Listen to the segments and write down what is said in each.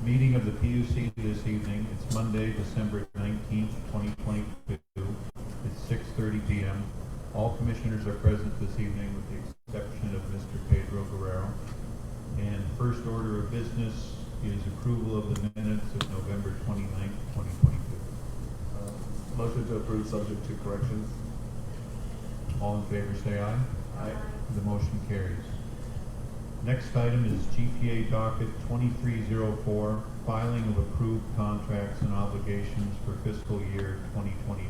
Meeting of the PUC this evening. It's Monday, December 19th, 2022. It's 6:30 p.m. All commissioners are present this evening with the exception of Mr. Pedro Guerrero. And first order of business is approval of the minutes of November 29th, 2022. Motion to approve subject to corrections. All in favor say aye. Aye. The motion carries. Next item is GPA docket 2304, filing of approved contracts and obligations for fiscal year 2022.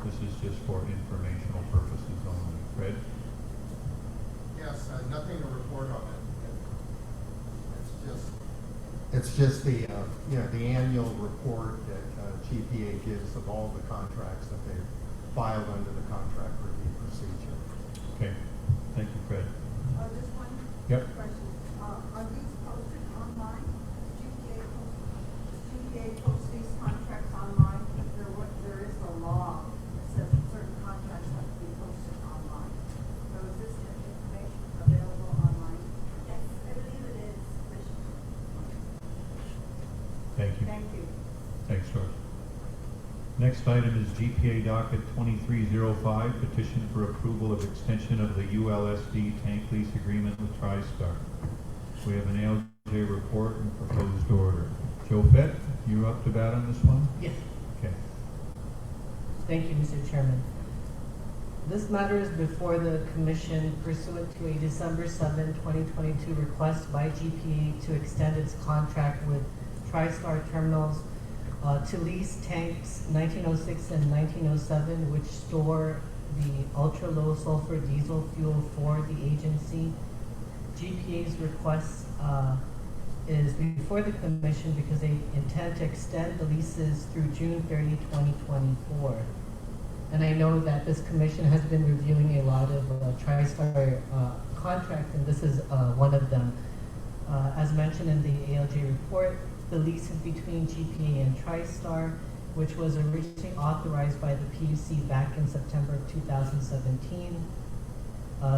This is just for informational purposes only. Fred? Yes, nothing to report on it. It's just the the annual report that GPA gives of all the contracts that they've filed under the contract review procedure. Okay. Thank you, Fred. Just one Yep. question. Are these posted online? GPA posts these contracts online? There is a law that says certain contracts have to be posted online. So is this information available online? Yes, I believe it is, Commissioner. Thank you. Thank you. Thanks, George. Next item is GPA docket 2305, petition for approval of extension of the ULSD tank lease agreement with TriStar. We have an ALJ report and proposed order. Joe Fett, you up to bat on this one? Yes. Okay. Thank you, Mr. Chairman. This matter is before the Commission pursuant to a December 7, 2022 request by GPA to extend its contract with TriStar Terminals to lease tanks 1906 and 1907, which store the ultra-low sulfur diesel fuel for the agency. GPA's request is before the Commission because they intend to extend the leases through June 30, 2024. And I know that this Commission has been reviewing a lot of TriStar contracts, and this is one of them. As mentioned in the ALJ report, the lease is between GPA and TriStar, which was originally authorized by the PUC back in September of 2017.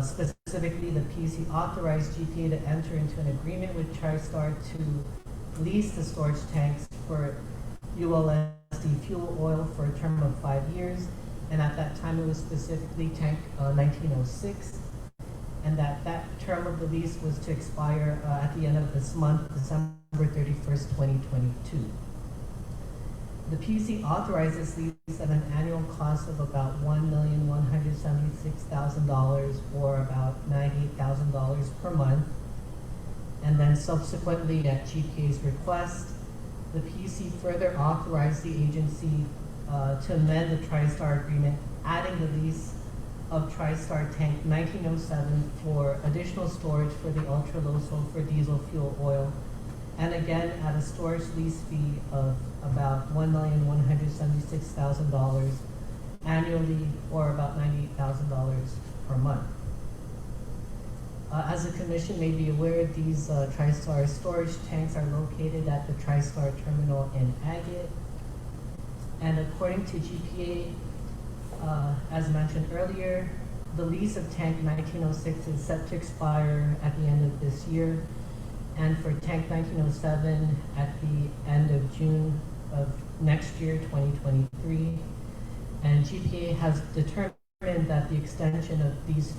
Specifically, the PUC authorized GPA to enter into an agreement with TriStar to lease the storage tanks for ULSD fuel oil for a term of 5 years. And at that time, it was specifically tank 1906. And that term of the lease was to expire at the end of this month, December 31st, 2022. The PUC authorized this lease at an annual cost of about $1,176,000 or about $98,000 per month. And then subsequently, at GPA's request, the PUC further authorized the agency to amend the TriStar agreement, adding the lease of TriStar tank 1907 for additional storage for the ultra-low sulfur diesel fuel oil, and again at a storage lease fee of about $1,176,000 annually, or about $98,000 per month. As the Commission may be aware, these TriStar storage tanks are located at the TriStar terminal in Agate, and according to GPA, as mentioned earlier, the lease of tank 1906 is set to expire at the end of this year, and for tank 1907 at the end of June of next year, 2023. And GPA has determined that the extension of these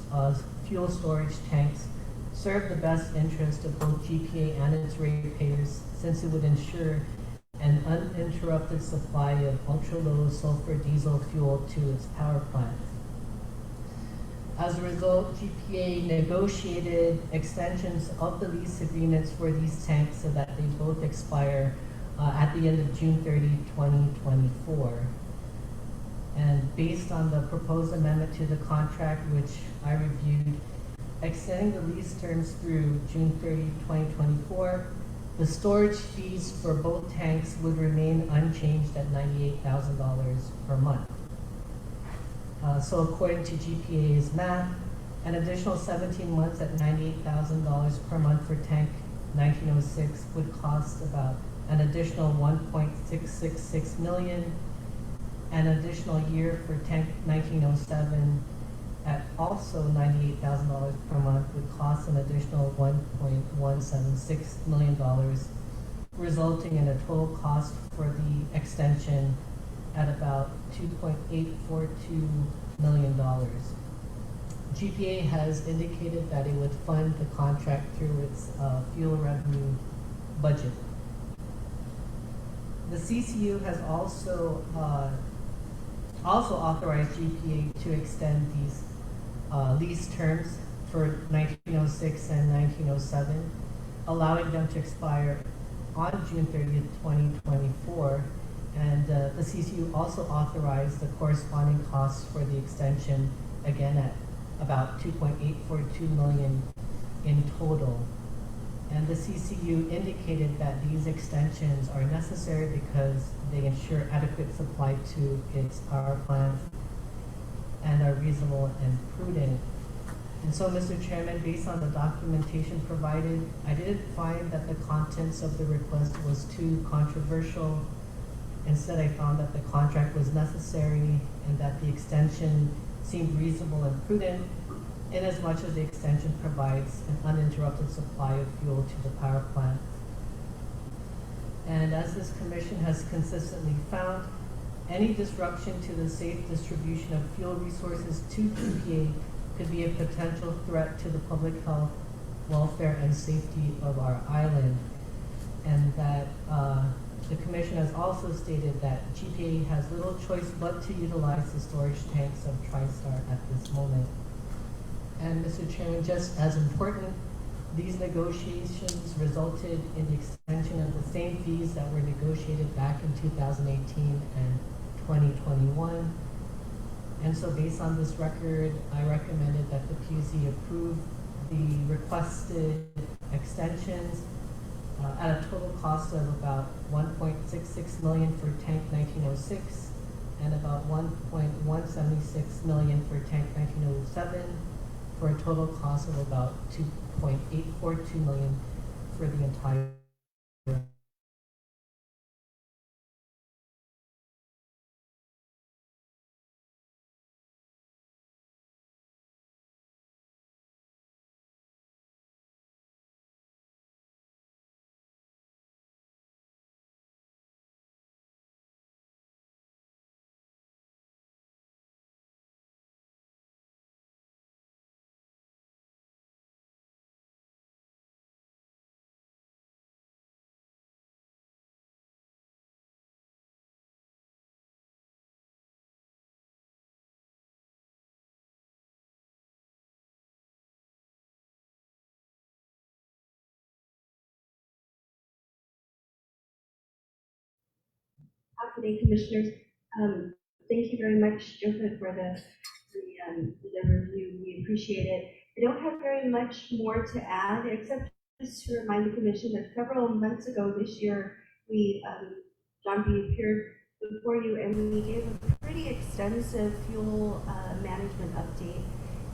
fuel storage tanks serve the best interest of both GPA and its ratepayers, since it would ensure an uninterrupted supply of ultra-low sulfur diesel fuel to its power plant. As a result, GPA negotiated extensions of the lease agreements for these tanks so that they both expire at the end of June 30, 2024. And based on the proposed amendment to the contract, which I reviewed, extending the lease terms through June 30, 2024, the storage fees for both tanks would remain unchanged at $98,000 per month. So according to GPA's math, an additional 17 months at $98,000 per month for tank 1906 would cost about an additional $1.666 million. An additional year for tank 1907 at also $98,000 per month would cost an additional $1.176 million. resulting in a total cost for the extension at about $2.842 million. GPA has indicated that it would fund the contract through its fuel revenue budget. The CCU has also authorized GPA to extend these lease terms for 1906 and 1907, allowing them to expire on June 30th, 2024. And the CCU also authorized the corresponding costs for the extension, again at about $2.842 million in total. And the CCU indicated that these extensions are necessary because they ensure adequate supply to its power plants and are reasonable and prudent. And so, Mr. Chairman, based on the documentation provided, I didn't find that the contents of the request was too controversial. Instead, I found that the contract was necessary and that the extension seemed reasonable and prudent, in as much as the extension provides an uninterrupted supply of fuel to the power plant. And as this commission has consistently found, any disruption to the safe distribution of fuel resources to GPA could be a potential threat to the public health, welfare, and safety of our island. And that the commission has also stated that GPA has little choice but to utilize the storage tanks of TriStar at this moment. And Mr. Chairman, just as important, these negotiations resulted in the extension of the same fees that were negotiated back in 2018 and 2021. And so based on this record, I recommended that the PUC approve the requested extensions at a total cost of about $1.66 million for tank 1906 and about $1.176 million for tank 1907, for a total cost of about $2.842 million for the entire. Afternoon, Commissioners. Thank you very much, Joseph, for the review. We appreciate it. I don't have very much more to add, except just to remind the Commission that several months ago this year, John B. appeared before you, and we gave a pretty extensive fuel management update.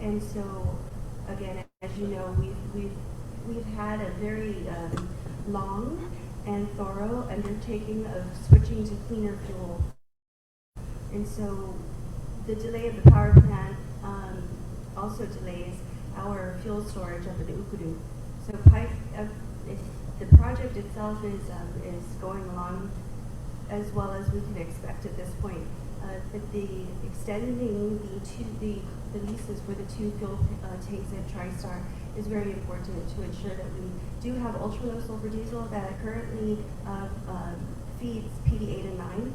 And so, again, as you know, we've had a very long and thorough undertaking of switching to cleaner fuel. And so the delay of the power plant also delays our fuel storage up at the Ukudu. So if the project itself is going along as well as we can expect at this point, that the extending the leases for the two fuel tanks at TriStar is very important to ensure that we do have ultra-low sulfur diesel that currently feeds PD 8 and 9.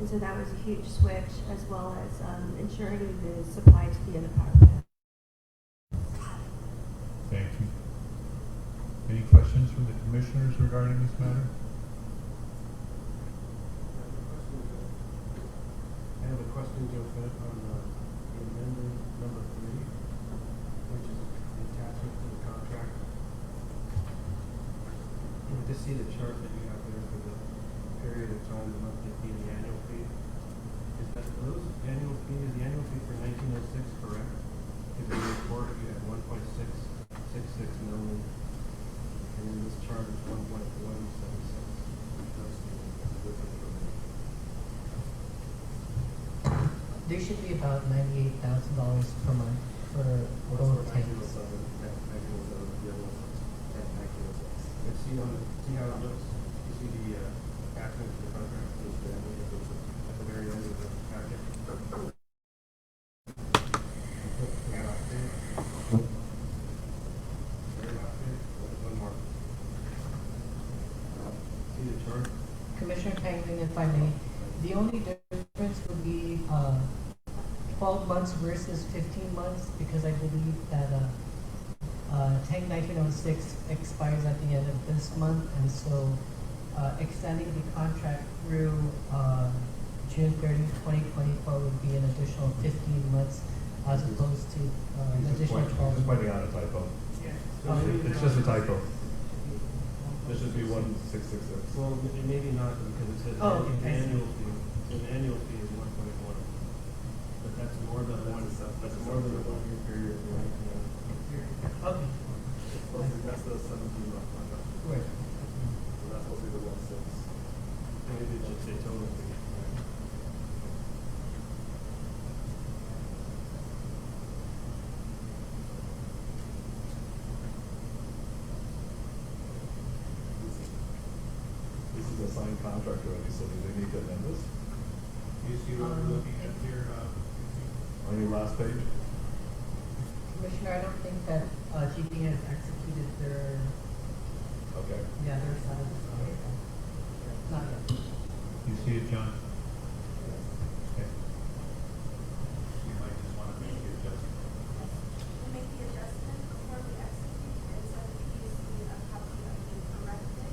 And so that was a huge switch, as well as ensuring the supply to the other power plant. Thank you. Any questions from the commissioners regarding this matter? I have a question, Joseph, on the amendment number 3, which is the attachment to the contract. You can just see the chart that you have there for the period of time, the monthly fee and the annual fee. Is the annual fee for 1906 correct? Because in the report you had 1.666 million, and in this chart it's 1.176. There should be about $98,000 per month for both tanks. See how it looks? see the attachment to the contract? At the very end of the packet. Very last page. One more. See the chart? Commissioner Penguin, if I may, the only difference would be 12 months versus 15 months, because I believe that Tank 1906 expires at the end of this month, and so extending the contract through June 30, 2024 would be an additional 15 months as opposed to an additional 12 Just months. pointing out a typo. Oh, It's just a typo. This should be 1666. Well, maybe not, because it says Oh, okay. annual fee. So the annual fee is 1.1. But that's more than one, that's more than a 1 year period. Okay. That's the 17 month contract. Right. So that's supposed to be the 1.6. Maybe it should say total fee. This is a signed contract already, so do they need to amend this? You see what we're looking at here, On your last page? Commissioner, I don't think that GP has executed their, Okay. yeah, their side of the contract. Not yet. you see it, John? Okay. You might just want to make the adjustment. We make the adjustment before we execute, and so that you see a copy of the corrected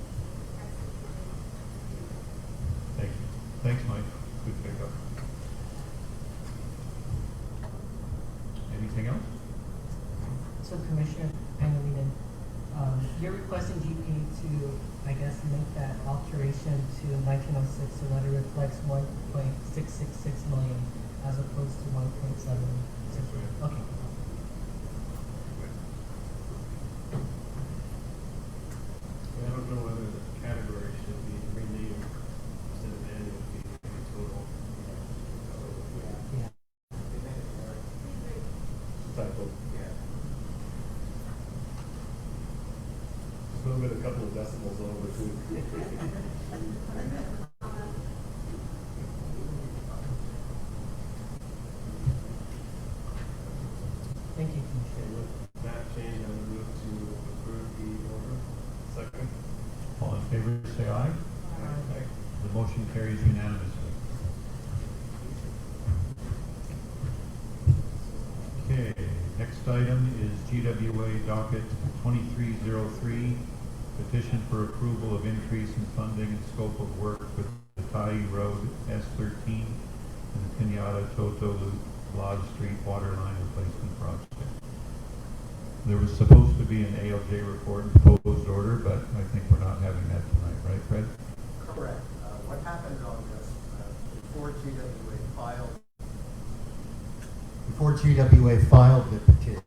executed. Thank you. Thanks, Mike. Good pickup. Anything else? So Commissioner Pangilinan, you're requesting GP to, I guess, make that alteration to 1906 so that it reflects 1.666 million as opposed to 1.7. Okay. I don't know whether the category should be renamed instead of annual fee, maybe total. Yeah. Typo. Just move it a couple of decimals over too. Thank you, Okay, Commissioner. with that change, I would move to approve the order. Second. All in favor, say aye. Aye. The motion carries unanimously. Okay, next item is GWA docket 2303, petition for approval of increase in funding and scope of work for the Tai Road S13 and the Pinata Toto Loop Lodge Street water line replacement project. There was supposed to be an ALJ report and proposed order, but I think we're not having that tonight, right, Fred? Correct. What happened on this, before GWA filed the petition,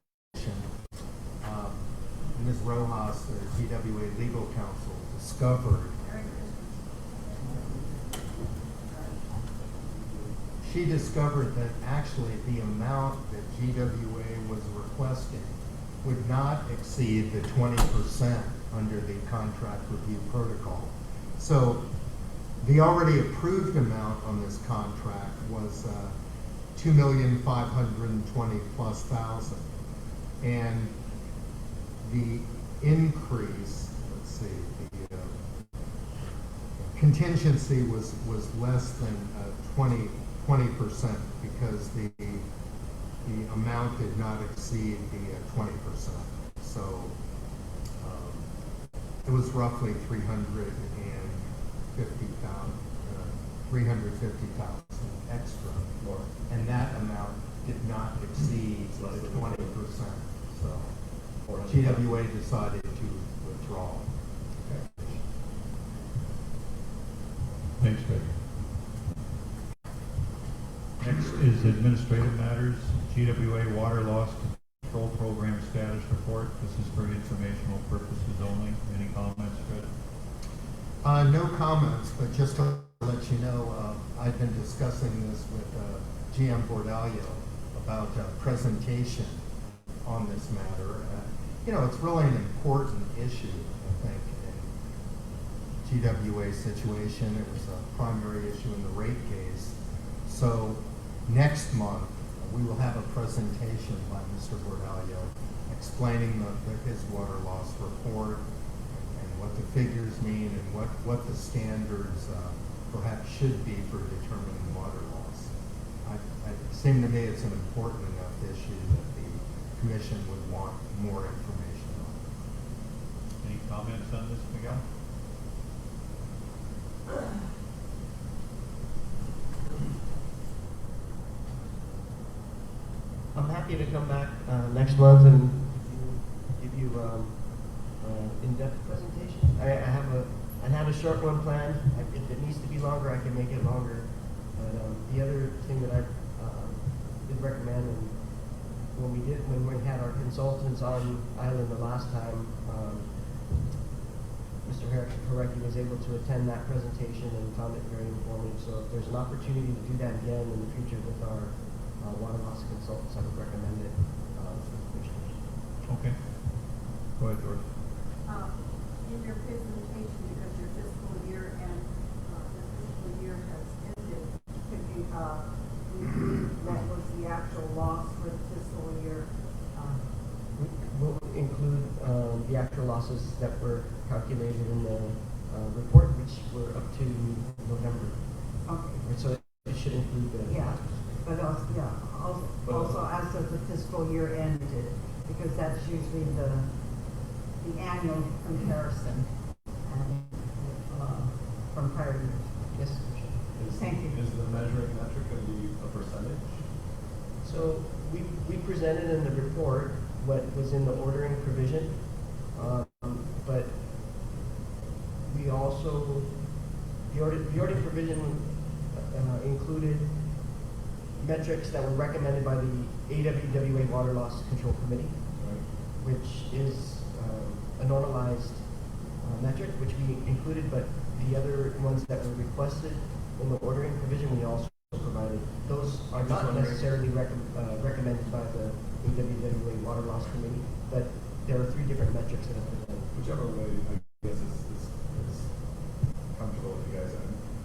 Ms. Rojas, the GWA legal counsel, discovered that actually the amount that GWA was requesting would not exceed the 20% under the contract review protocol. So the already approved amount on this contract was $2,520,000+, and the increase, let's see, the contingency was less than 20% because the amount did not exceed the 20%. So it was roughly $350,000 extra, and that amount did not exceed the 20%. So GWA decided to withdraw. Thanks, Fred. Next is administrative matters, GWA water loss control program status report. This is for informational purposes only. Any comments, Fred? No comments, but just to let you know, I've been discussing this with GM Bordallo about presentation on this matter. It's really an important issue, I think. And GWA situation. It was a primary issue in the rate case. So next month, we will have a presentation by Mr. Bordallo explaining his water loss report and what the figures mean and what the standards perhaps should be for determining water loss. It seemed to me it's an important enough issue that the commission would want more information on. Any comments on this, Miguel? I'm happy to come back next month and give you in-depth presentation. I have a short one planned. If it needs to be longer, I can make it longer. But the other thing that I did recommend, and when we had our consultants on island the last time, Mr. Harrison was able to attend that presentation and found it very informative. So if there's an opportunity to do that again in the future with our water loss consultants, I would recommend it for the commissioners. Okay. Go ahead, Doris. In your presentation, because your fiscal year and the fiscal year has ended, could you review what was the actual loss for the fiscal year? We'll include the actual losses that were calculated in the report, which were up to November. Okay. So it should include the Yeah, but also as of the fiscal year ended, because that's usually the annual comparison from prior years. Yes. Thank you. Is the measuring metric going to be a percentage? So we presented in the report what was in the ordering provision, but we also, the ordering provision included metrics that were recommended by the AWWA Water Loss Control Committee, which is a normalized metric, which we included, but the other ones that were requested in the ordering provision, we also provided. Those are not necessarily recommended by the AWWA Water Loss Committee, but there are 3 different metrics that have been done. Whichever way, I guess is comfortable with you guys,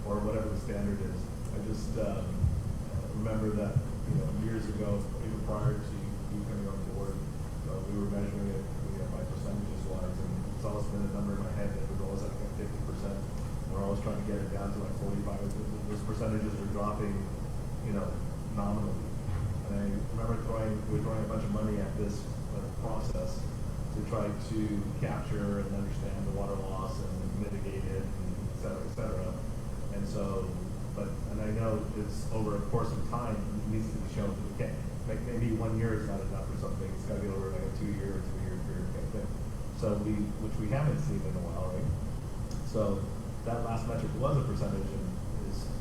or whatever the standard is. I just remember that, years ago, even prior to you coming on board, we were measuring it by percentages wise, and it's always been a number in my head that was always like 50%. We're always trying to get it down to like 45. Those percentages are dropping, nominally. And I remember we were throwing a bunch of money at this process to try to capture and understand the water loss and mitigate it, and et cetera, et cetera. And so, and I know it's over a course of time, it needs to be shown. Okay, maybe 1 year is not enough or something. It's got to be over like a 2-year or 3-year period kind of thing. So which we haven't seen in a while, right? So that last metric was a percentage, and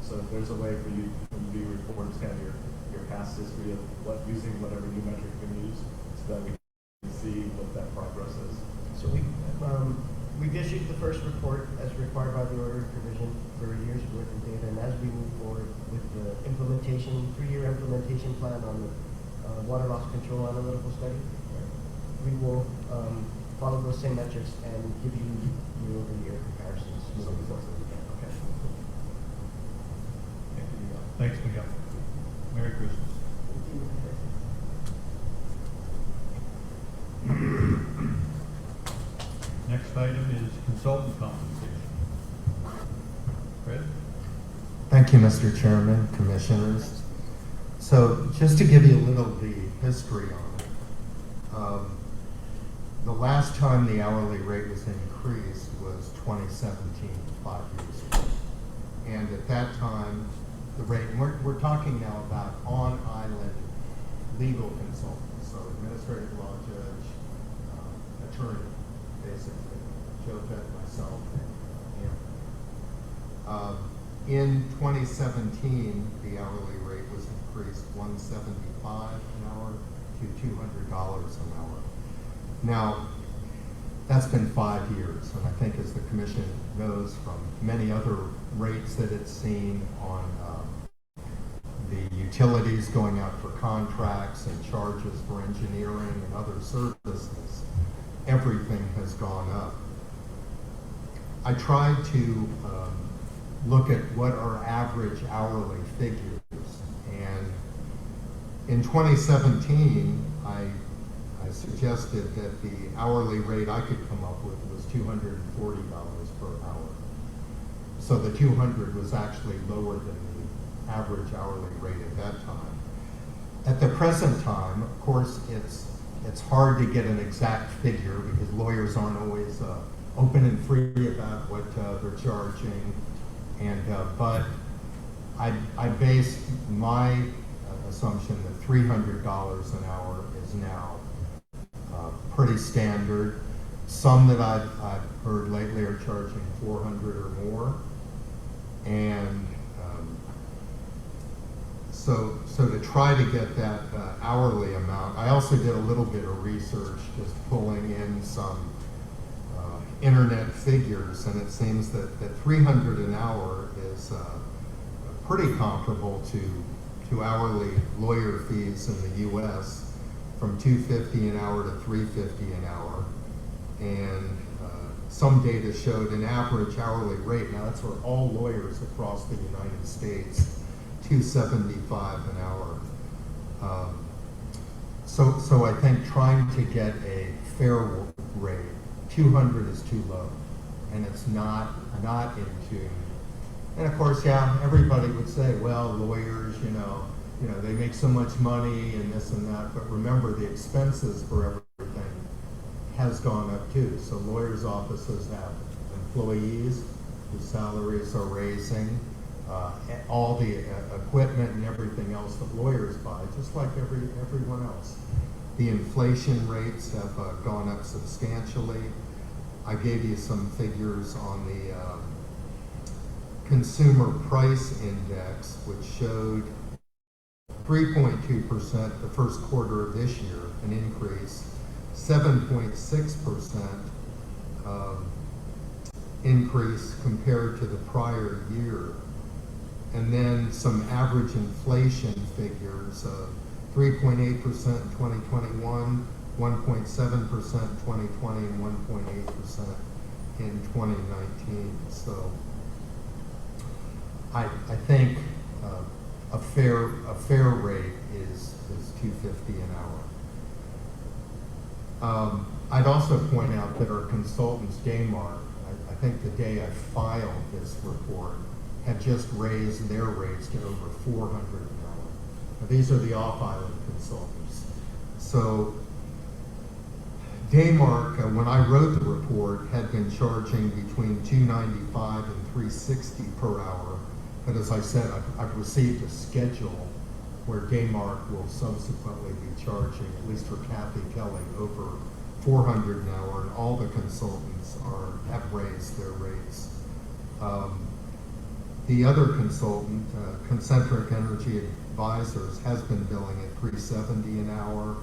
so if there's a way for you to be reports kind of your past history of using whatever new metric you can use, so that we can see what that progress is. So we've issued the first report as required by the order provision for a year's worth of data, and as we move forward with the implementation, 3-year implementation plan on the water loss control analytical study, we will follow those same metrics and give you year-over-year comparisons. Okay. Thank you. Thanks, Miguel. Merry Christmas. Next item is consultant compensation. Fred? Thank you, Mr. Chairman, Commissioners. So just to give you a little of the history on it, the last time the hourly rate was increased was 2017, 5 years ago. And at that time, the rate, and we're talking now about on-island legal consultants, so administrative law judge, attorney, basically, Joe Fett, myself, and in 2017, the hourly rate was increased $175 an hour to $200 an hour. Now, that's been 5 years, and I think as the commission knows from many other rates that it's seen on the utilities going out for contracts and charges for engineering and other services, everything has gone up. I tried to look at what are average hourly figures. And in 2017, I suggested that the hourly rate I could come up with was $240 per hour. So the 200 was actually lower than the average hourly rate at that time. At the present time, of course, it's hard to get an exact figure because lawyers aren't always open and free about what they're charging. And but I based my assumption that $300 an hour is now pretty standard. Some that I've heard lately are charging 400 or more. And so to try to get that hourly amount, I also did a little bit of research, just pulling in some internet figures, and it seems that 300 an hour is pretty comparable to hourly lawyer fees in the U.S. from $250 an hour to $350 an hour. And some data showed an average hourly rate, now that's for all lawyers across the United States, $275 an hour. So I think trying to get a fair rate, 200 is too low, and it's not in tune. And of course, yeah, everybody would say, well, lawyers, you know, they make so much money and this and that, but remember the expenses for everything has gone up too. So lawyers' offices have employees whose salaries are raising, all the equipment and everything else that lawyers buy, just like everyone else. The inflation rates have gone up substantially. I gave you some figures on the Consumer Price Index, which showed 3.2% the first quarter of this year, an increase, 7.6% increase compared to the prior year. And then some average inflation figures, 3.8% in 2021, 1.7% in 2020, and 1.8% in 2019. So I think a fair rate is $250 an hour. I'd also point out that our consultants, Daymark, I think the day I filed this report, had just raised their rates to over $400 an hour. Now, these are the off-island consultants. So Daymark, when I wrote the report, had been charging between $295 and $360 per hour. But as I said, I've received a schedule where Daymark will subsequently be charging, at least for Kathy Kelly, over $400 an hour, and all the consultants have raised their rates. The other consultant, Concentric Energy Advisors, has been billing at $370 an hour,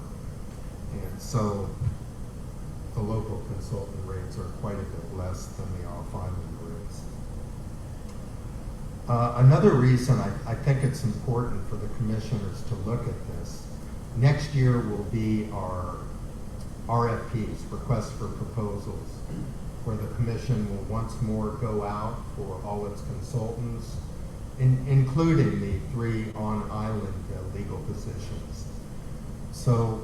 and so the local consultant rates are quite a bit less than the off-island rates. Another reason I think it's important for the commissioners to look at this, next year will be our RFPs, requests for proposals, where the commission will once more go out for all its consultants, including the 3 on-island legal positions. So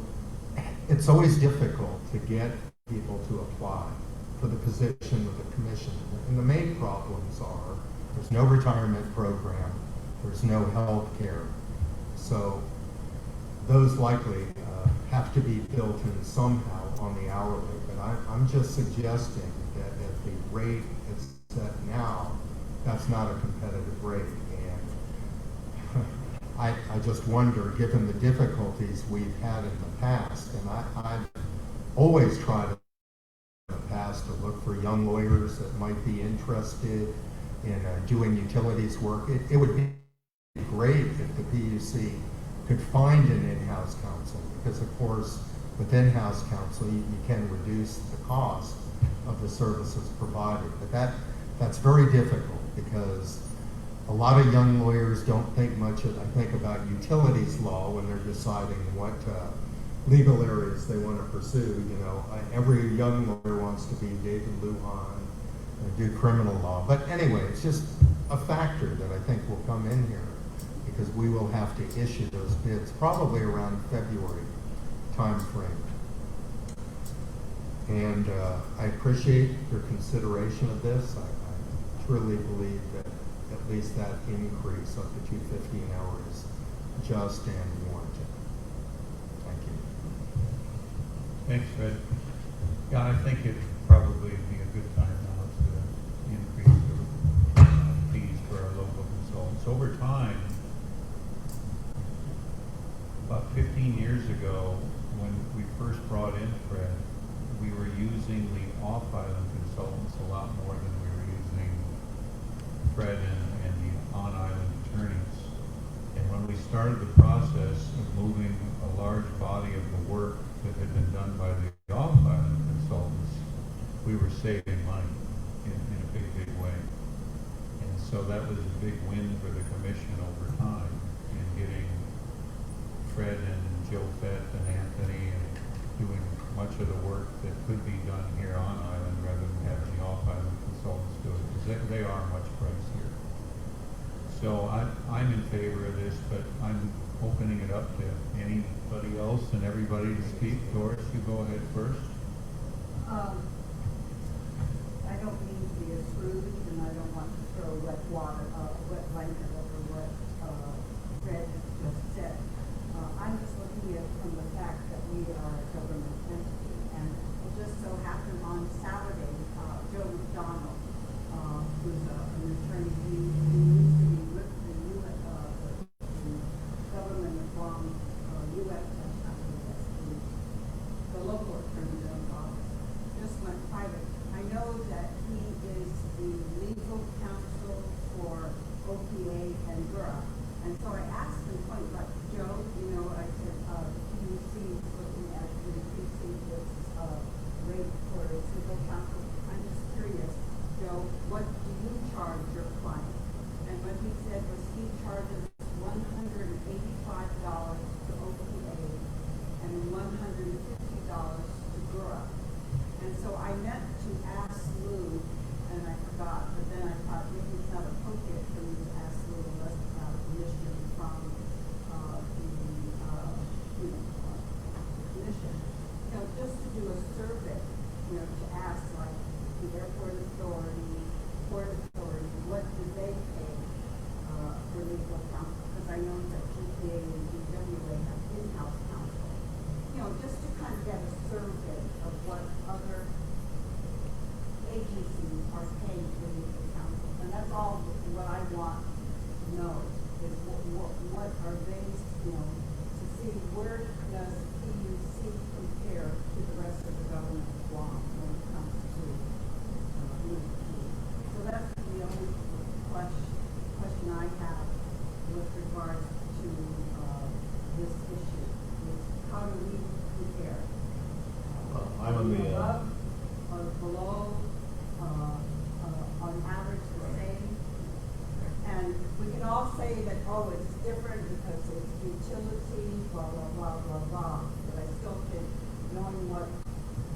it's always difficult to get people to apply for the position of the commission. And the main problems are there's no retirement program, there's no health care. So those likely have to be built in somehow on the hourly. But I'm just suggesting that if the rate is set now, that's not a competitive rate. And I just wonder, given the difficulties we've had in the past, and I've always tried in the past to look for young lawyers that might be interested in doing utilities work. It would be great if the PUC could find an in-house counsel, because of course with in-house counsel you can reduce the cost of the services provided. But that's very difficult, because a lot of young lawyers don't think much about utilities law when they're deciding what legal areas they want to pursue. You know, every young lawyer wants to be David Lujan do criminal law. But anyway, it's just a factor that I think will come in here because we will have to issue those bids probably around February timeframe. And I appreciate your consideration of this. I truly believe that at least that increase up to $250 an hour is just and warranted. Thank you. Thanks, Fred. Yeah, I think it'd probably be a good time now to increase the fees for our local consultants. Over time, about 15 years ago, when we first brought in Fred, we were using the off-island consultants a lot more than we were using Fred and the on-island attorneys. And when we started the process of moving a large body of the work that had been done by the off-island consultants, we were saving money in a big, big way. And so that was a big win for the commission over time in getting Fred and Joe Fett and Anthony and doing much of the work that could be done here on island rather than having the off-island consultants do it, because they are much pricier. So I'm in favor of this, but I'm opening it up to anybody else and everybody to speak. Doris, you go ahead first. I don't mean to be a Scrooge, and I don't want to throw wet blanket over what Fred just said. I'm just looking at it from the fact that we are a government entity, and it just so happened on Saturday, Joe McDonald, who's an attorney, he used to be with the government of Guam, U.S. The local attorney general's office, just went private. I know that he is the legal counsel for OPA and GURA, and so I asked him point blank, Joe, I said, PUC is looking at increasing its rate for its legal counsel. I'm just curious, Joe, what do you charge your client? And what he said was he charges $185 to OPA and $150 to GURA. And so I meant to ask Lou, and I forgot, but then I thought maybe it's not appropriate for me to ask Lou unless it's not a permission from the commission. Just to do a survey, to ask like the airport authority, port authority, what do they pay for legal counsel? Because I know that GPA and GWA have in-house counsel. Just to kind of get a survey of what other agencies are paying for legal counsel. And that's all what I want to know is what are they, to see where does PUC compare to the rest of the government of Guam when it comes to legal fees. So that's the only question I have with regards to this issue is how do we compare? I'm on the above or below, on average the same. And we can all say that, oh, it's different because it's utility, blah, blah, blah, blah, blah. But I still think knowing what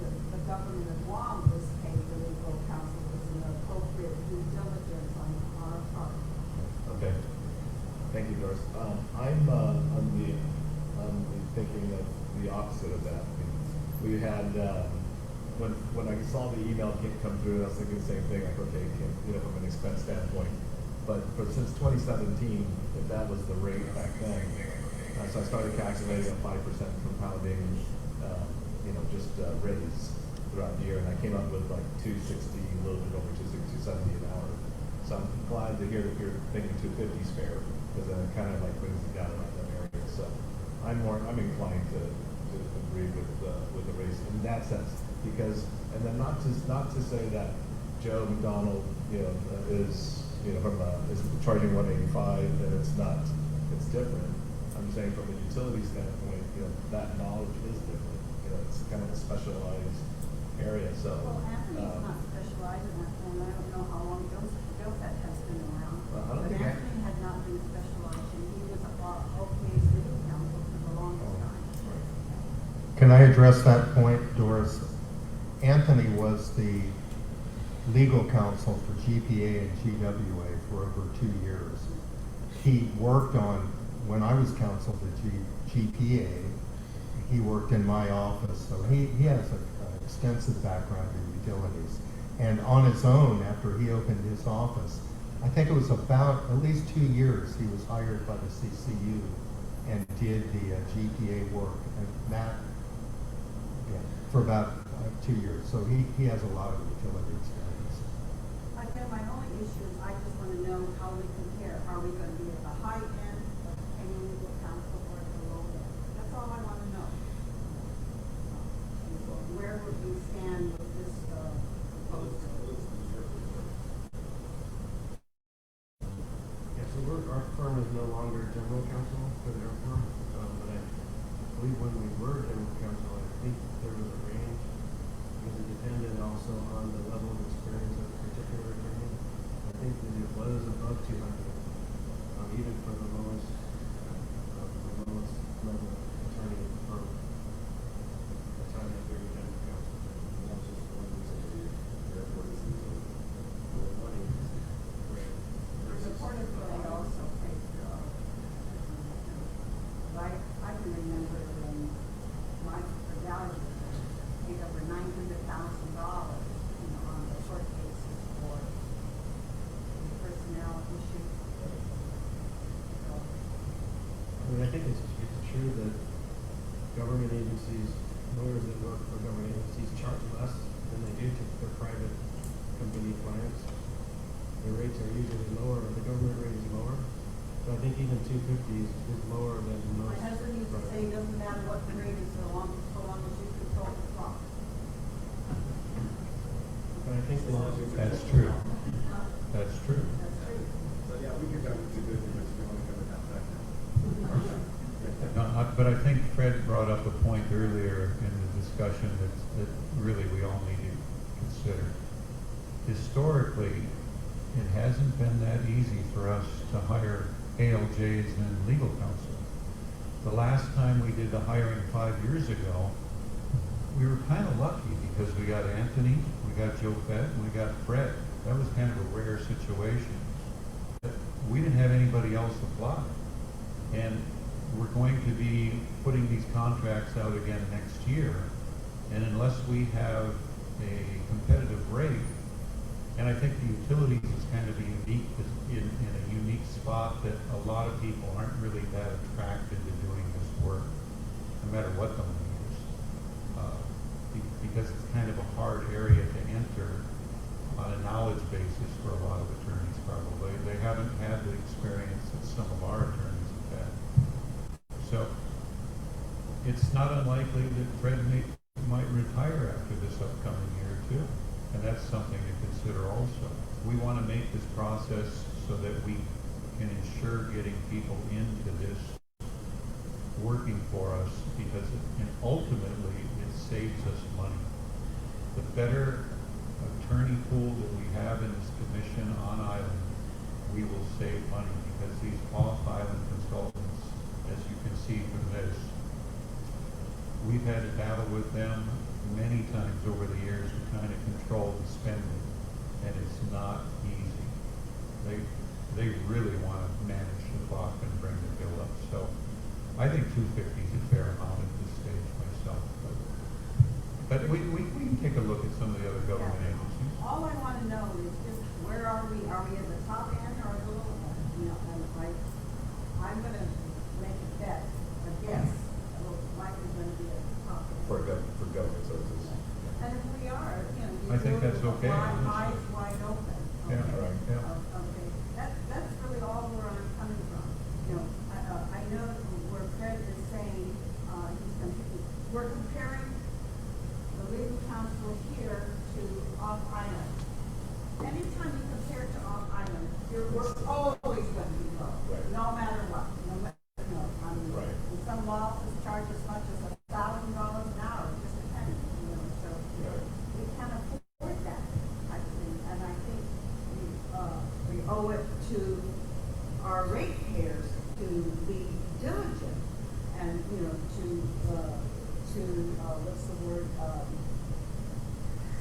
the government of Guam is paying for legal counsel is an appropriate due diligence on our part. Okay. Thank you, Doris. I'm on the thinking of the opposite of that. We had when I saw the email come through, I was thinking the same thing. Like, okay, from an expense standpoint, but since 2017, if that was the rate back then, so I started calculating a 5% compounding, just raise throughout the year, and I came up with like 260, a little bit over 260, 270 an hour. So I'm glad to hear that you're thinking 250 is fair, because then it kind of like brings it down around that area. So I'm inclined to agree with the raise in that sense, because, and then not to say that Joe McDonald, is charging 185 and it's different. I'm saying from a utility standpoint, that knowledge is different. It's kind of a specialized area. So well, Anthony's not specialized in that, and I don't know how long Joe Fett has been around. But Anthony had not been specialized, and he was OPA's legal counsel for the longest time. Can I address that point, Doris? Anthony was the legal counsel for GPA and GWA for over 2 years. He worked on, when I was counsel to GPA, he worked in my office, so he has an extensive background in utilities. And on his own, after he opened his office, I think it was about at least 2 years, he was hired by the CCU and did the GPA work, and that, for about 2 years. So he has a lot of utility experience. Again, my only issue is I just want to know how we compare. Are we going to be at the high end of paying legal counsel or at the low end? That's all I want to know. Where would we stand with this proposal? Yeah, so our firm is no longer general counsel for the airport, but I believe when we were general counsel, I think there was a range, because it depended also on the level of experience of a particular attorney. I think that it was above 200, even for the lowest level attorney in the firm. That's how I figured general counsel. The Port Authority also pays for all. I can remember when my medallion paid over $900,000, on the court cases for the personnel issue. So, I mean, I think it's true that government agencies, lawyers that work for government agencies charge less than they do to their private company clients. The rates are usually lower, or the government rate is lower. So I think even 250 is lower than my most. husband used to private. say, it doesn't matter what the rate is, so long as you control the clock. But I think That's true. That's true. That's true. So, yeah, we could come to good, but we only come down back now. No, but I think Fred brought up a point earlier in the discussion that really we all need to consider. Historically, it hasn't been that easy for us to hire ALJs and legal counsel. The last time we did the hiring 5 years ago, we were kind of lucky because we got Anthony, we got Joe Fett, and we got Fred. That was kind of a rare situation. But we didn't have anybody else apply. And we're going to be putting these contracts out again next year. And unless we have a competitive rate, and I think the utilities is kind of in a unique spot that a lot of people aren't really that attracted to doing this work, no matter what the money is. Because it's kind of a hard area to enter on a knowledge basis for a lot of attorneys probably. They haven't had the experience that some of our attorneys have had. So it's not unlikely that Fred might retire after this upcoming year too. And that's something to consider also. We want to make this process so that we can ensure getting people into this working for us, because and ultimately it saves us money. The better attorney pool that we have in this commission on island, we will save money, because these off-island consultants, as you can see from this, we've had to battle with them many times over the years to kind of control the spending, and it's not easy. They really want to manage the clock and bring the bill up. So I think 250 is a fair amount at this stage myself. But we can take a look at some of the other government agencies. All I want to know is just where are we? Are we at the top end or the low end? And I'm going to make a bet, a guess. Likely going to be at the top end. For government services. And if we are, I think that's okay. Eyes wide open. Yeah, okay? right, yeah. Okay, that's really all where I'm coming from. I know where Fred is saying, we're comparing the legal counsel here to off-island. Anytime you compare to off-island, we're always going to be low, Right. no matter what. Right. And some law offices charge as much as $1,000 an hour, just depending, so Yeah. we can't afford that type of thing. And I think we owe it to our ratepayers to be diligent and, to what's the word,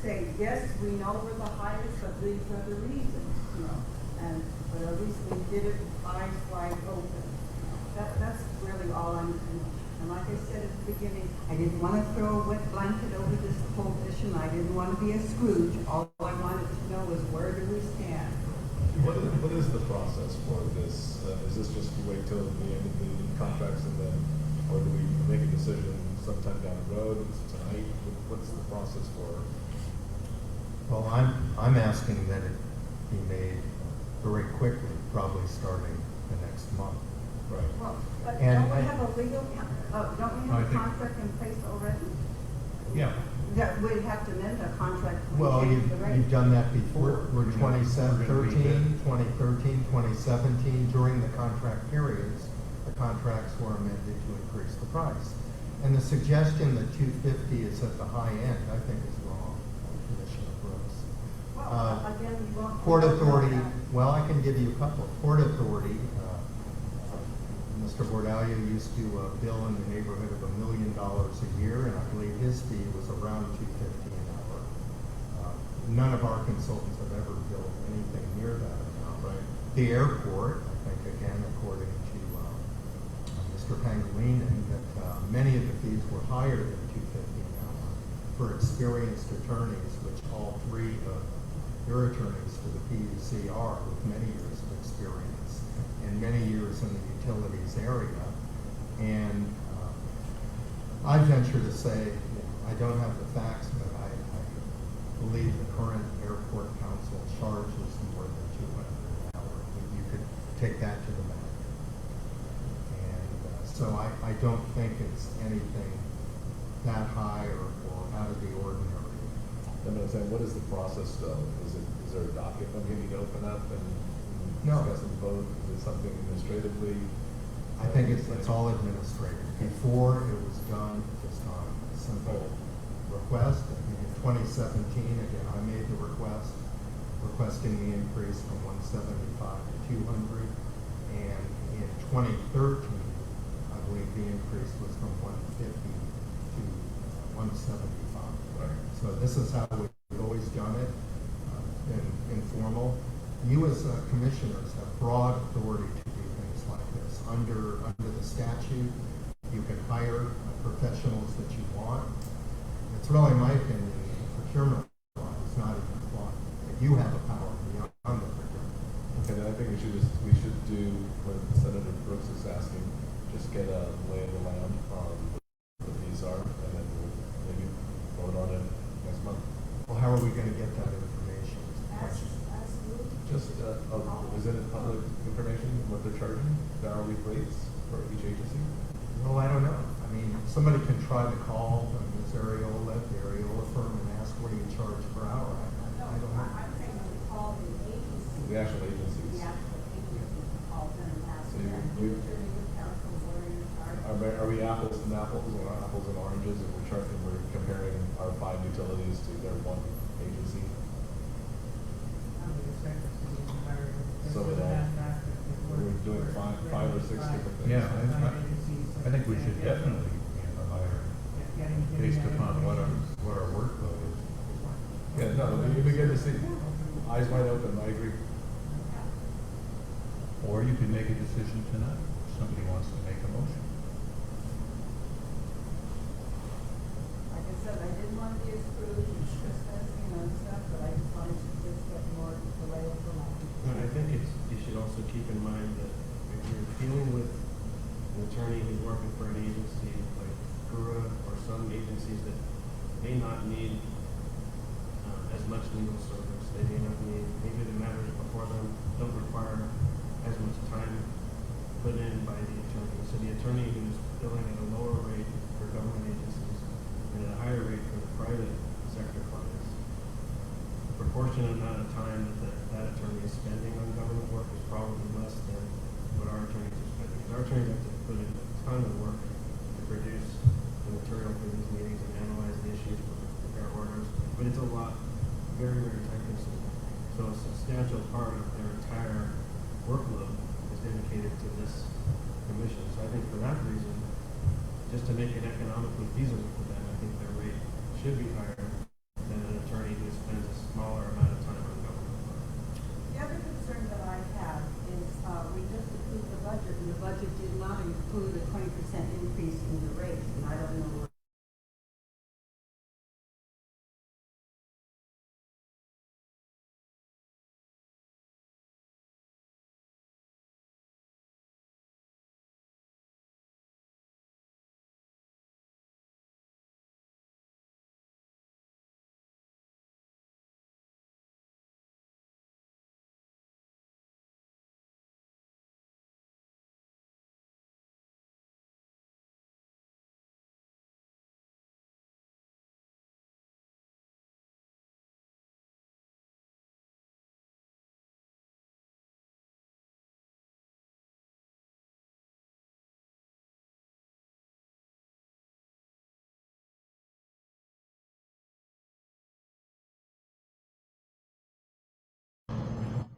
say, yes, we know we're the highest, but these are the reasons, you know, and, but at least we did it with eyes wide open. That's really all I'm, and like I said at the beginning, I didn't want to throw a wet blanket over this whole issue, I didn't want to be a Scrooge. All I wanted to know is where do we stand? What is the process for this? Is this just we wait till the end of the contracts and then, or do we make a decision sometime down the road, tonight? What's the process for? Well, I'm asking that it be made very quickly, probably starting the next month. Right. Well, but And don't we I- have a legal, don't we I have a think- contract in place already? Yeah, That we'd have to amend the contract. when we Well, change the rate. you've done that before. We're gonna- 2013, 2017, during the contract periods, the contracts were amended to increase the price. And the suggestion that 250 is at the high end, I think is wrong, Commissioner Brooks. Well, again, we won't. Port Authority, well, I can give you a couple. Port Authority, Mr. Bordalia used to bill in the neighborhood of $1 million a year, and I believe his fee was around $250 an hour. None of our consultants have ever billed anything near that amount. Right. The airport, I think, again, according to Mr. Pangilinan, that many of the fees were higher than $250 an hour for experienced attorneys, which all three of your attorneys for the PUC are, with many years of experience and many years in the utilities area. And I venture to say, I don't have the facts, but I believe the current airport council charges more than $200 an hour. You could take that to the bank. And so I don't think it's anything that high or out of the ordinary. I'm saying, what is the process though? Is there a docket that we need to open up and No. discuss and vote? Is it something administratively? I think it's all administrative. Before, it was done just on a simple request. I think in 2017, again, I made the request, requesting the increase from 175 to 200. And in 2013, I believe the increase was from 150 to 175. Right. So this is how we've always done it, been informal. You as commissioners have broad authority to do things like this. Under the statute, you can hire professionals that you want. It's really my opinion, the procurement law is not even applied. You have a power beyond the procurement. Okay, then I think we should do what Senator Brooks is asking, just get a lay of the land on what the fees are, and then we'll maybe vote on it next month. Well, how are we going to get that information? Just, is it public information, what they're charging, the hourly rates for each agency? Well, I don't know. I mean, somebody can try to call Ms. Areola, the Areola firm, and ask, what do you charge per hour? I don't know. I'm saying we call the agency. The actual agencies. The actual agency calls them and asks So them, you- attorney with counsel, what are you charging? Are we apples and apples or apples and oranges if we're comparing our 5 utilities to their 1 agency? So we're doing 5 or 6 different things. yeah, I think we should definitely hire based upon what our workload is. Yeah, no, it'd be good to see. Eyes wide open, I agree. Or you could make a decision tonight, if somebody wants to make a motion. Like I said, I didn't want to be a Scrooge and Christmas, you know, and stuff, but I just wanted to just get more to lay of the land. And I think you should also keep in mind that if you're dealing with an attorney who's working for an agency like GURA or some agencies that may not need as much legal service, they may not need, maybe the matters before them don't require as much time put in by the attorney. So the attorney who's billing at a lower rate for government agencies and at a higher rate for the private sector clients, the proportionate amount of time that attorney is spending on government work is probably less than what our attorneys are spending. Because our attorneys have to put in a ton of work to produce the material for these meetings and analyze the issues, prepare orders, but it's a lot, very, very time consuming. So a substantial part of their entire workload is dedicated to this commission. So I think for that reason, just to make it economically feasible for them, I think their rate should be higher than an attorney who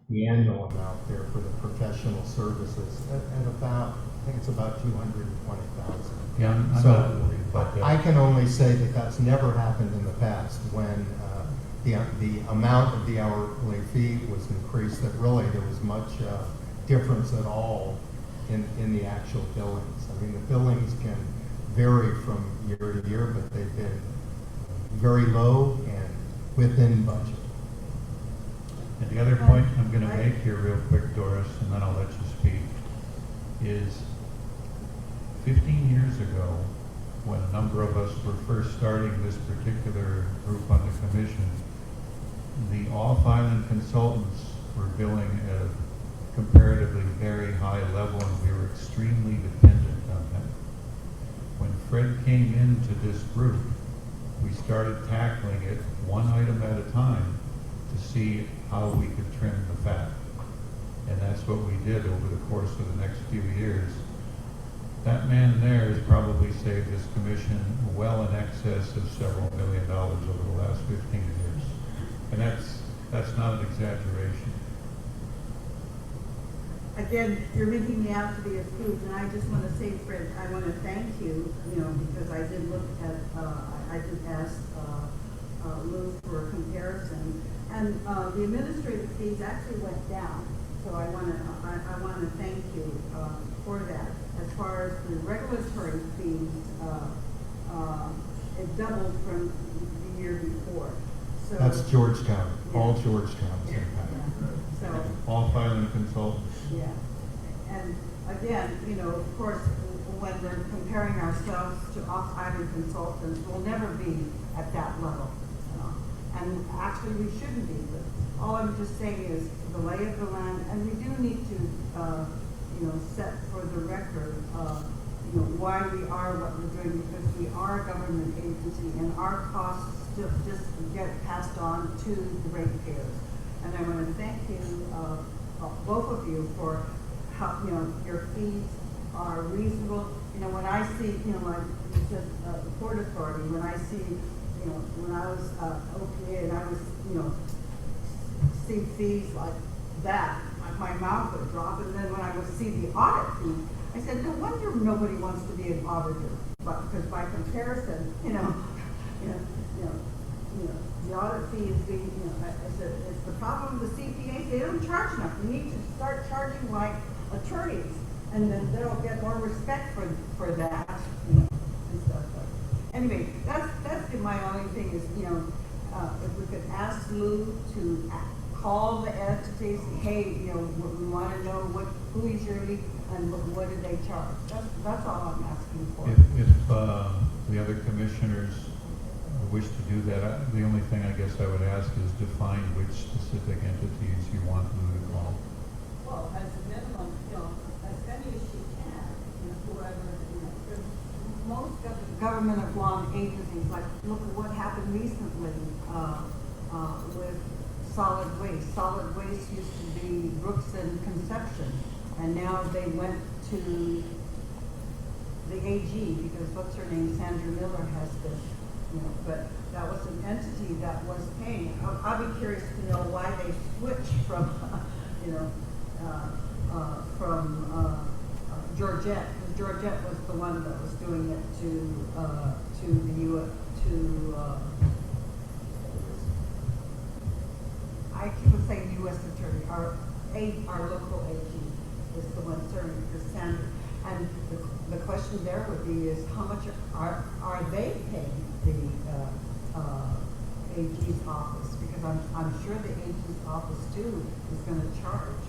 the annual amount there for the professional services at about, I think it's about 220,000. Yeah, I'm not So worried about that. I can only say that that's never happened in the past when the amount of the hourly fee was increased, that really there was much difference at all in the actual billings. I mean, the billings can vary from year to year, but they've been very low and within budget. And the other point I'm gonna make here real quick, Doris, and then I'll let you speak, is 15 years ago, when a number of us were first starting this particular group on the commission, the off-island consultants were billing at a comparatively very high level, and we were extremely dependent on them. When Fred came into this group, we started tackling it one item at a time to see how we could trim the fat. And that's what we did over the course of the next few years. That man there has probably saved this commission well in excess of several $1 million over the last 15 years. And that's not an exaggeration. Again, you're making me out to be a Scrooge, and I just want to say, Fred, I want to thank you, because I did look at, I did ask Lou for a comparison, and the administrative fees actually went down. So I want to thank you for that. As far as the regulatory fees, it doubled from the year before. So That's Georgetown, all Yeah. Georgetown's impact. So. Off-island consultants. Yeah, and again, of course, when we're comparing ourselves to off-island consultants, we'll never be at that level. And actually, we shouldn't be, but all I'm just saying is the lay of the land, and we do need to, set for the record, why we are what we're doing, because we are a government agency, and our costs still just get passed on to the ratepayers. And I want to thank you, both of you, for how, your fees are reasonable. When I see, like you said, the Port Authority, when I see, when I was OPA and I was, see fees like that, my mouth would drop. And then when I would see the audit fee, I said, no wonder nobody wants to be an auditor. But because by comparison, the audit fee is being, I said, it's the problem with the CPAs. They don't charge enough. We need to start charging like attorneys, and then they'll get more respect for that, and stuff. But anyway, that's my only thing is, if we could ask Lou to call the entities, hey, we want to know who is yearly and what do they charge. That's all I'm asking for. If the other commissioners wish to do that, the only thing I guess I would ask is define which specific entities you want them to call. Well, as a minimum, as many as she can, whoever, most of the government of Guam agencies, like, look at what happened recently with solid waste. Solid waste used to be Brooks and Conception, and now they went to the AG, because what's her name, Sandra Miller has this, but that was an entity that was paying. I'll be curious to know why they switched from, Georgette, because Georgette was the one that was doing it to the I keep on saying U.S. Attorney, our local AG is the one serving the Sandra. And the question there would be is how much are they paying the AG's office? Because I'm sure the AG's office too is going to charge.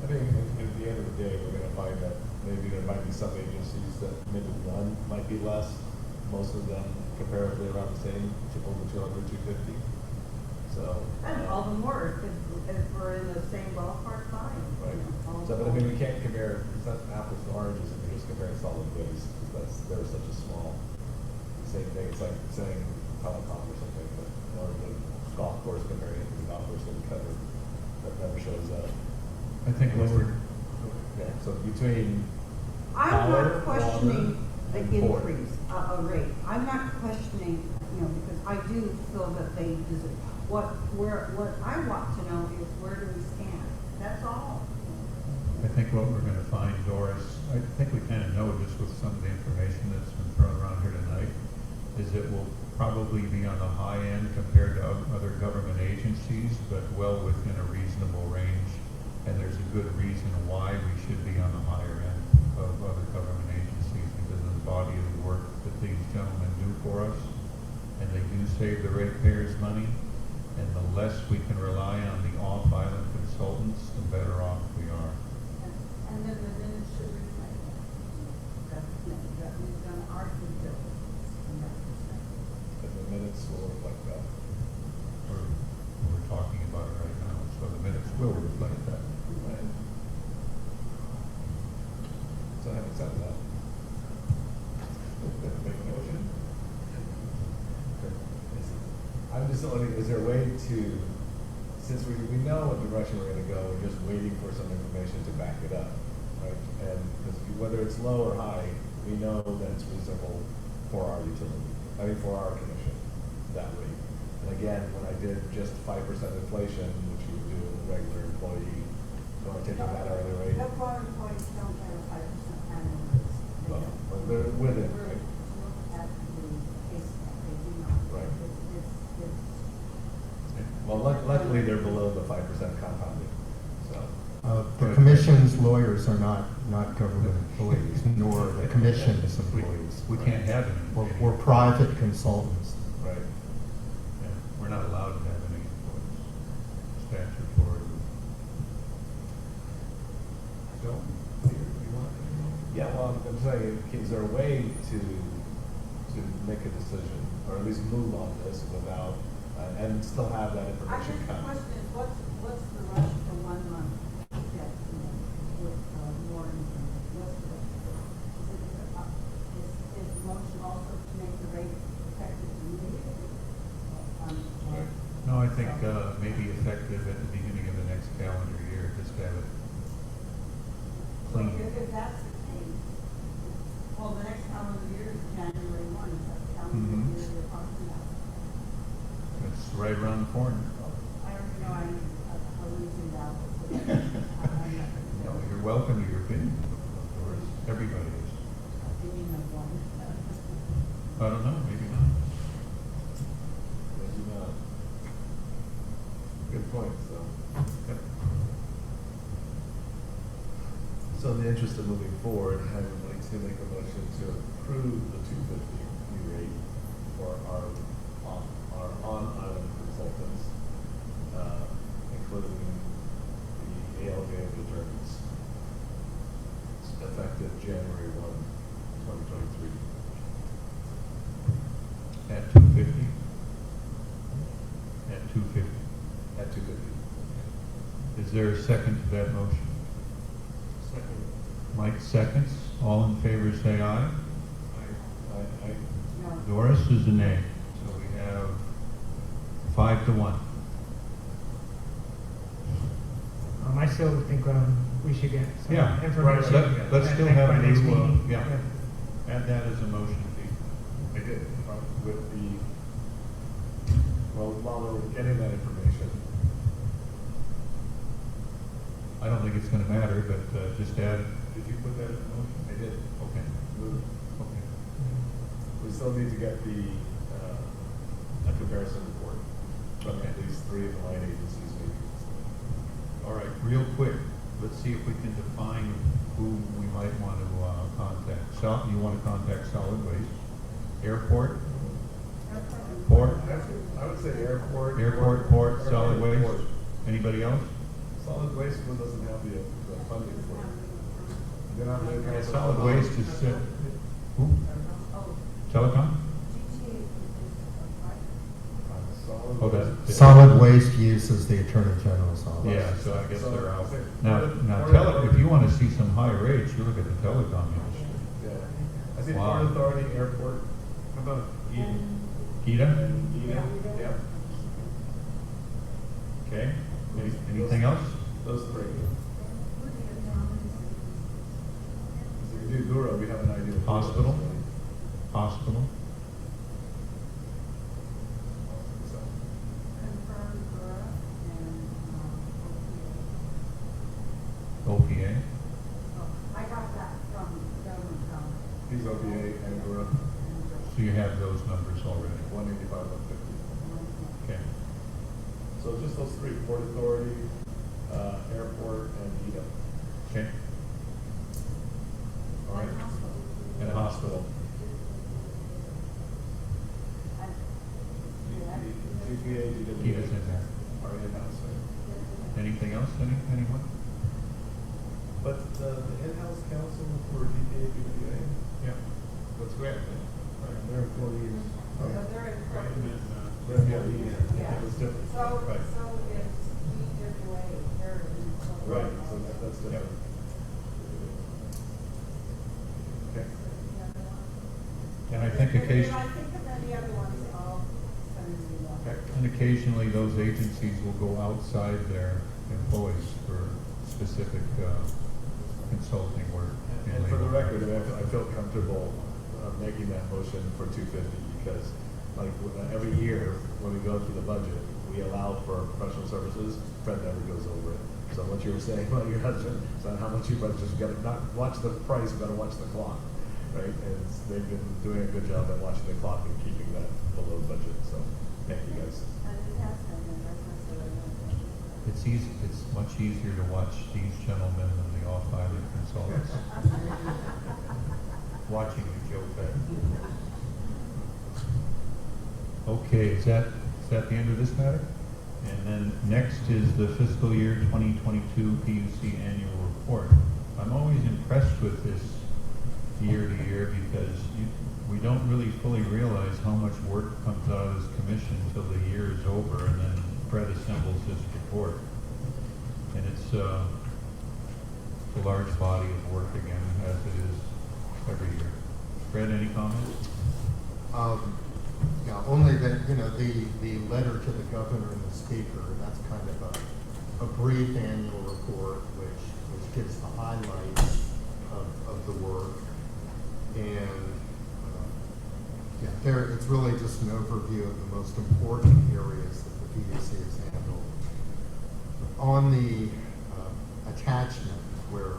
I think at the end of the day, we're going to find that maybe there might be some agencies that maybe one might be less, most of them comparably around the same, over 200, 250. So. And all the more if we're in the same ballpark, fine. Right. So, but I mean, we can't compare. It's not apples to oranges if we're just comparing solid waste, because they're such a small. Same thing. It's like saying telecom or something, but or the golf course comparing it to the golf course that we cover, that never shows up. I think lower. Yeah. So between. I'm power, not questioning water, the and port. increase, a rate. I'm not questioning, because I do feel that they deserve. What I want to know is where do we stand? I think what we're gonna find, Doris, I think we kind of know just with some of the information that's been thrown around here tonight, is it will probably be on the high end compared to other government agencies, but well within a reasonable range. And there's a good reason why we should be on the higher end of other government agencies because of the body of the work that these gentlemen do for us. And they do save the ratepayers money. And the less we can rely on the off-island consultants, the better off we are. And then the minutes should reflect that, that we've done our due diligence in that respect. And the minutes will reflect that. We're talking about it right now, so the minutes will reflect that. Right. So having said that, make a motion. I'm just wondering, is there a way to, since we know what direction we're gonna go, we're just waiting for some information to back it up, right? And because whether it's low or high, we know that it's reasonable for our utility, for our commission, that rate. And again, when I did just 5% inflation, which you would do in a regular employee, going taking that hourly rate. That's why employees don't get a 5% annual raise. They Well, don't. but they're with it, We're right? look at the case that they do not. Right. It's Well, luckily, they're below the 5% compounding, so. The commission's lawyers are not government employees, nor the commission's employees. We can't have any. We're private consultants. Right. Yeah, we're not allowed to have any employees statutory. So, you want? Yeah, well, I'm saying, is there a way to make a decision, or at least move on this without, and still have that I information guess the come? question is, what's the rush for 1 month to get, with more information? What's the rush? Is the motion also to make the rate effective immediately? No, I think maybe effective at the beginning of the next calendar year, just to have it clean. If that's the case, well, the next calendar year is January 1, is that the calendar Mhm. year you're talking about? It's right around the corner. I already know I'm losing that. No, you're welcome to your opinion, of course. Everybody is. Opinion of one. I don't know, maybe not. Maybe not. Good point, so. Yep. So in the interest of moving forward, I would like to make a motion to approve the 250 new rate for our on-island consultants, including the ALJ attorneys, effective January 1, 2023. At 250? At 250. At 250. Is there a second to that motion? Second. Mike seconds. All in favor say aye. I No. Doris is a nay. So we have 5 to 1. I still think we should get some Yeah, information. let's I still think have by a next new, meeting. yeah. Add that as a motion, Pete. I did, with the, well, while we're getting that information, I don't think it's gonna matter, but just add, did you put that in the motion? I did. Okay, Move. okay. We still need to get the, a comparison report from at least 3 of the line agencies maybe. All right, real quick, let's see if we can define who we might want to contact. You want to contact solid waste, airport, port, I would say airport. port, solid and waste. port. Anybody else? Solid waste one doesn't have the funding for it. They're not really. Yeah, solid waste is, who? Telecom? Oh, that. Solid waste uses the Attorney General's office. Yeah, so I guess they're out. So, Now, if you want to see some high rates, you look at the telecom industry. Yeah. I see Wow. Port Authority, airport. How about Gita? Yeah. Okay, anything else? Those 3. So you do Gura, we have an idea. of Hospital? those, right? Hospital? So, Confirmed for us and, OPA? So you have those numbers already? 185, 150. Okay. So just those three, Port Authority, Airport, and EDA. Okay. All right. And a hospital. GPA, Keep us in there. are in-house, right? Anything else, anyone? But the in-house counsel for GPA, GWA, Yeah. That's great. their employees. So they're in. Yeah, it was different. So, Right. so it's GWA, they're in. so- Right, so that's different. Okay. And I think If I occasionally, think of any other ones, I'll send you one. and occasionally those agencies will go outside their employees for specific consulting work. in And for the legal. record, I feel comfortable making that motion for 250 because like every year when we go through the budget, we allow for professional services. Fred never goes over it. So what you were saying about your husband, so how much you budget, you gotta not watch the price, you gotta watch the clock, right? And they've been doing a good job at watching the clock and keeping that below budget, so thank you guys. And it has been, and that's what It's easy, it's much easier to watch these gentlemen than the off-island consultants. Watching you, Joe Fed. Okay, is that the end of this matter? And then next is the fiscal year 2022 PUC annual report. I'm always impressed with this year to year because we don't really fully realize how much work comes out of this commission until the year is over and then Fred assembles this report. And it's a large body of work again, as it is every year. Fred, any comments? Yeah, only that, you know, the letter to the governor and the speaker, that's kind of a brief annual report which gives the highlights of the work. And yeah, it's really just an overview of the most important areas that the PUC has handled. On the attachment, where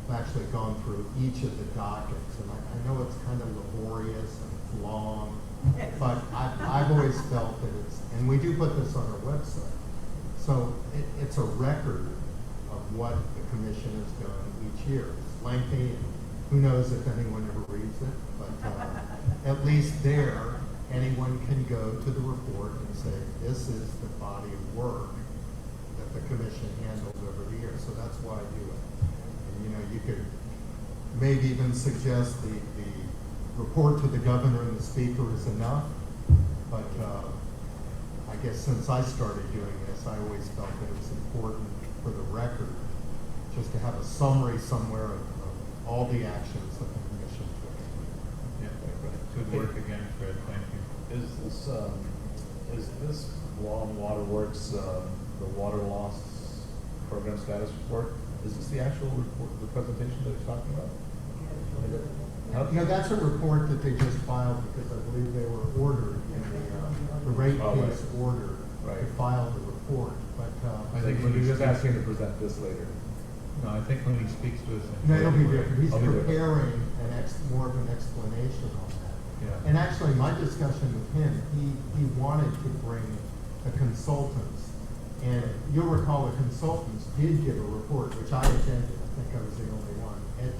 I've actually gone through each of the dockets, and I know it's kind of laborious and it's long, but I've always felt that and we do put this on our website, so it's a record of what the commission has done each year. It's lengthy, and who knows if anyone ever reads it, but at least there, anyone can go to the report and say, this is the body of work that the commission handled over the years, so that's why I do it. And you know, you could maybe even suggest the report to the governor and the speaker is enough, but I guess since I started doing this, I always felt that it was important for the record just to have a summary somewhere of all the actions that the commission took. Yeah, good work again, Fred, thank you. Is this Guam Water Works, the water loss program status report? Is this the actual report, the presentation that you're talking about? No, that's a report that they just filed because I believe they were ordered in the rate Oh, right. case order Right. to file the report, but I think when when you're he just speaks- asking to present this later. No, I think when he speaks to us. in no, it'll be February- different. He's I'll be different. preparing more of an explanation on that. Yeah. And actually, my discussion with him, he wanted to bring the consultants. And you'll recall the consultants did give a report, which I attended. I think I was the only one, at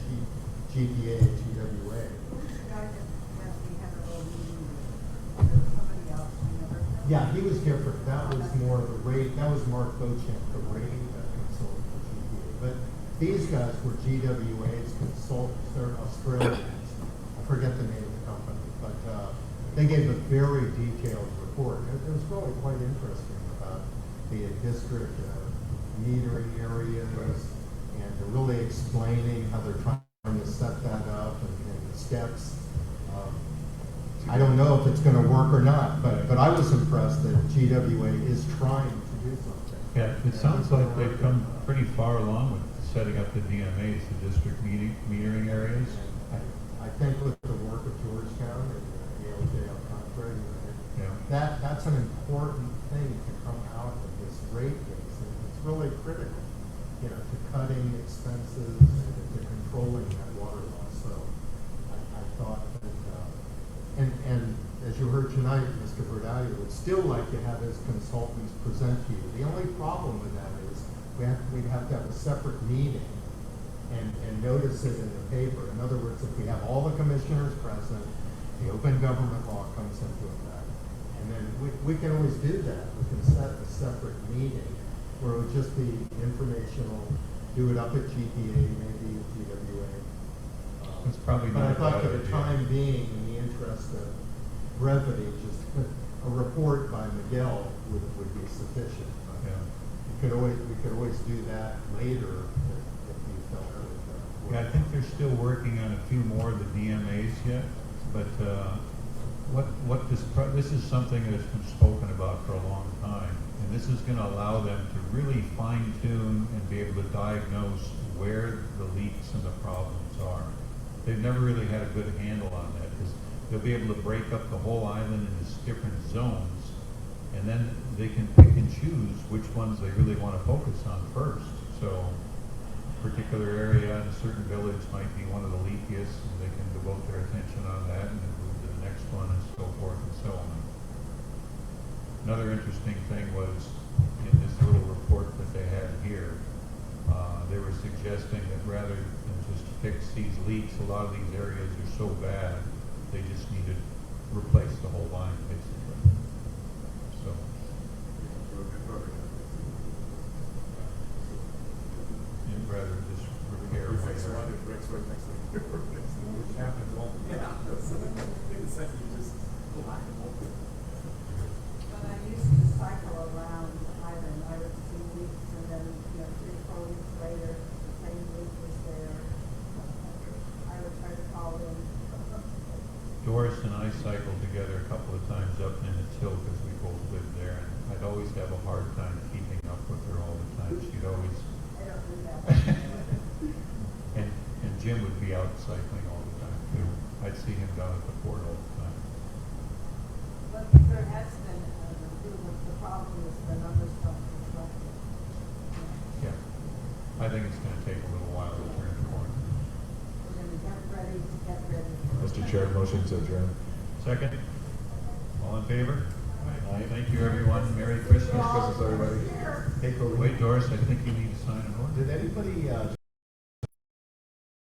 GPA and GWA. Who's the guy that we had a little meeting with? There was somebody else, we never. Yeah, he was different. That was more the rate, that was Mark Beauchamp, the rating consultant for GPA. But these guys were GWA's consultants, they're Australians. I forget the name of the company, but they gave a very detailed report. It was really quite interesting about the district metering areas and really explaining how they're trying to set that up and the steps. I don't know if it's going to work or not, but I was impressed that GWA is trying to do something. Yeah, it sounds like they've come pretty far along with setting up the DMAs, the district metering areas. I think with the work of Georgetown and Yale Jail contract, Yeah. that's an important thing to come out of this rate case. And it's really critical, you know, to cutting expenses and to controlling that water loss. So I thought that, you heard tonight, Mr. Bordati would still like to have his consultants present to you. The only problem with that is we'd have to have a separate meeting and notice it in the paper. In other words, if we have all the commissioners present, the open government law comes into effect. And then we can always do that. We can set a separate meeting where it would just be informational, do it up at GPA, maybe at GWA. It's probably But I not a thought bad for the idea. time being, in the interest of brevity, just a report by Miguel would be sufficient. But Yeah. we could always do that later if you felt it. Yeah, I think they're still working on a few more of the DMAs yet, but this is something that's been spoken about for a long time, and this is going to allow them to really fine tune and be able to diagnose where the leaks and the problems are. They've never really had a good handle on that, because they'll be able to break up the whole island into different zones, and then they can pick and choose which ones they really want to focus on first. So a particular area in a certain village might be one of the leakiest, and they can devote their attention on that and then move to the next one and so forth and so on. Another interesting thing was in this little report that they had here, they were suggesting that rather than just fix these leaks, a lot of these areas are so bad, they just need to replace the whole line, basically. So, you'd rather just repair We one fix one, area. it breaks right next to the next thing. Which happens all the time. Yeah, that's it's like you just whack them open. When I used to cycle around the island, I would see leaks and then, 3 or 4 weeks later, the same leak was there. I would try to call in. Doris and I cycled together a couple of times up in the Till because we both lived there, and I'd always have a hard time keeping up with her all the time. She'd always, I don't do that. and Jim would be out cycling all the time too. I'd see him down at the port all the time. But there has been, the problem is the numbers don't reflect it. Yeah. I think it's going to take a little while to turn the corner. We're gonna get ready to get ready. Mr. Chair, motion to adjourn. Second? All in favor? Aye. Thank you, everyone. Merry Christmas. Christmas, everybody. Hey, but Wait, Doris, I think you need to sign an order. did anybody,